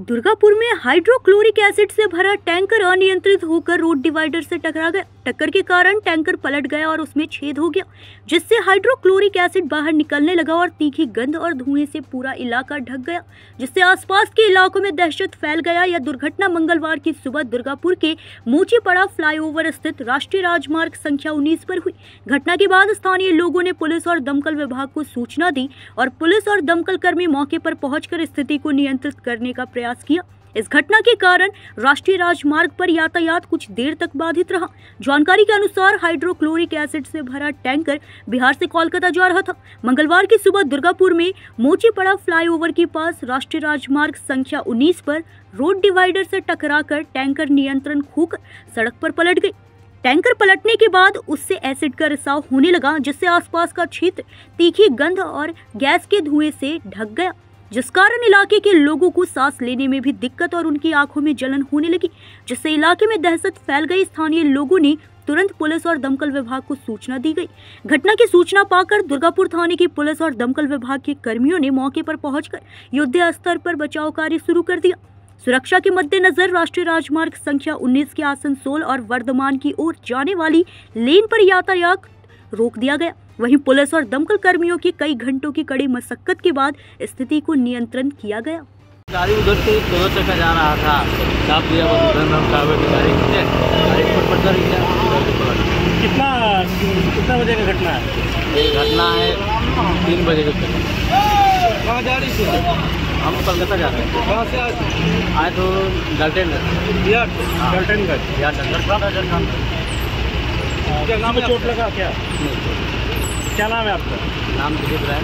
दुर्गापुर में hydrochloric acid से भरा टैंकर अनियंत्रित होकर रोड डिवाइडर से टकरा गया। टक्कर के कारण टैंकर पलट गया और उसमें छेद हो गया, जिससे हाइड्रोक्लोरिक एसिड बाहर निकलने लगा और तीखी गंध और धुएं से पूरा इलाका ढक गया, जिससे आसपास के इलाकों में दहशत फैल गया। यह दुर्घटना मंगलवार की सुबह दुर्गापुर के मोचीपड़ा फ्लाईओवर स्थित राष्ट्रीय राजमार्ग संख्या 19 पर हुई। घटना के बाद स्थानीय लोगों ने पुलिस और दमकल विभाग को सूचना दी और पुलिस और दमकल कर्मी मौके पर पहुंचकर स्थिति को नियंत्रित करने का प्रयास किया। इस घटना के कारण राष्ट्रीय राजमार्ग पर यातायात कुछ देर तक बाधित रहा। जानकारी के अनुसार हाइड्रोक्लोरिक एसिड से भरा टैंकर बिहार से कोलकाता जा रहा था। मंगलवार की सुबह दुर्गापुर में मोचीपड़ा फ्लाईओवर के पास राष्ट्रीय राजमार्ग संख्या 19 पर रोड डिवाइडर से टकराकर टैंकर नियंत्रण खोकर सड़क पर पलट गई। टैंकर पलटने के बाद उससे एसिड का रिसाव होने लगा, जिससे आसपास का क्षेत्र तीखी गंध और गैस के धुएं से ढक गया, जिस कारण इलाके के लोगों को सांस लेने में भी दिक्कत और उनकी आंखों में जलन होने लगी, जिससे इलाके में दहशत फैल गई। स्थानीय लोगों ने तुरंत पुलिस और दमकल विभाग को सूचना दी गई। घटना की सूचना पाकर दुर्गापुर थाने की पुलिस और दमकल विभाग के कर्मियों ने मौके पर पहुंचकर युद्ध स्तर पर बचाव कार्य शुरू कर दिया। सुरक्षा के मद्देनजर राष्ट्रीय राजमार्ग संख्या 19 के आसनसोल और वर्धमान की ओर जाने वाली लेन पर यातायात रोक दिया गया। वहीं पुलिस और दमकल कर्मियों की कई घंटों की कड़ी मशक्कत के बाद स्थिति को नियंत्रण किया गया। गाड़ी उधर से दोनों चक्का जा रहा था, चाप दिया गाड़ी कितना बजे का घटना है? ये घटना है 3 बजे का। कहाँ जा रही थी? हम कोलकाता जा रहे हैं। कहाँ से आए तो गलटेनगंज। क्या नाम है? चोट लगा क्या? क्या नाम है आपका? नाम दिलीप राय।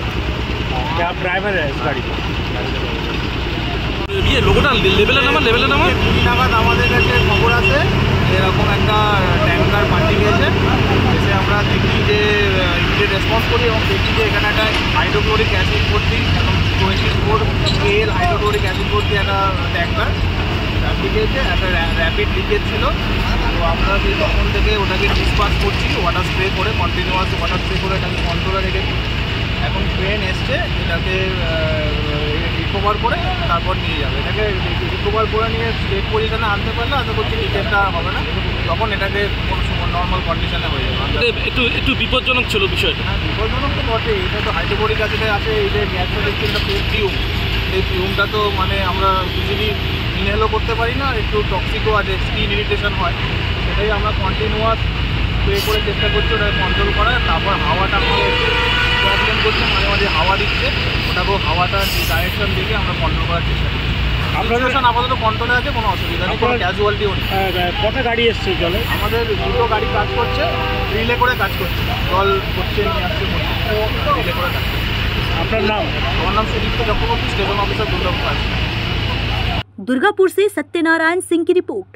क्या आप ड्राइवर है इस गाड़ी का? ये লোকটা লেভেলের নামা কুড়ি নাগাদ আমাদের কাছে খবর আছে এরকম একটা ট্যাঙ্কার পাল্টে গেছে। এসে আমরা দেখি যে ইমিডিয়েট রেসপন্স করি এবং দেখি যে এখানে একটা হাইড্রোক্লোরিক অ্যাসিড ভর্তি এবং 24 KL হাইড্রোক্লোরিক অ্যাসিড ভর্তি একটা ট্যাঙ্কার লিকেছে, একটা র্যাপিড লিকেজ ছিল। তো আমরা তখন থেকে ওটাকে ডিসপাস করছি, ওয়াটার স্প্রে করে, কন্টিনিউয়াস ওয়াটার স্প্রে করে এটাকে কন্ট্রোলে রেখেছি। এখন ট্রেন এসছে, এটাকে রিকভার করে তারপর নিয়ে যাবে। এটাকে রিকভার করে নিয়ে স্টেট পজিশনে আনতে পারলে আশা করছি লিকেজটা হবে না, তখন এটাকে কোনো সময় নর্মাল কন্ডিশনে হয়ে যাবে। একটু বিপজ্জনক ছিল বিষয়টা। হ্যাঁ, বিপজ্জনক তো বটেই। এটা তো হাইড্রোক্লোরিক অ্যাসিডে আছে, এই যে গ্যাসটা দেখছি একটা ফিউম, এই ফিউমটা তো মানে আমরা ইজিলি ইনহেলও করতে পারি না, একটু টক্সিকও আছে, স্কিন ইরিটেশন হয়। সেটাই আমরা কন্টিনিউয়াস স্প্রে করে চেষ্টা করছি ওটাকে কন্ট্রোল করার। তারপর হাওয়াটা আমাদের প্রবলেম করছে, মাঝে মাঝে হাওয়া দিচ্ছে, ওটাকেও হাওয়াটা ডাইরেকশন দেখে আমরা কন্ট্রোল করার চেষ্টা করছি। আপনাদের আপাতত কন্ট্রোলে আছে, কোনো অসুবিধা নেই, কোনো ক্যাজুয়ালিটিও নেই। কটা গাড়ি এসছে জলে? আমাদের 2টো গাড়ি কাজ করছে, রিলে করে কাজ করছে, জল করছে নিয়ে আসছে, রিলে করে কাজ করছে। আপনার নাম? আমার নাম সুদীপ্ত চক্রবর্তী, স্টেশন অফিসার দুর্গাপুর। दुर्गापुर से सत्यनारायण सिंह की रिपोर्ट।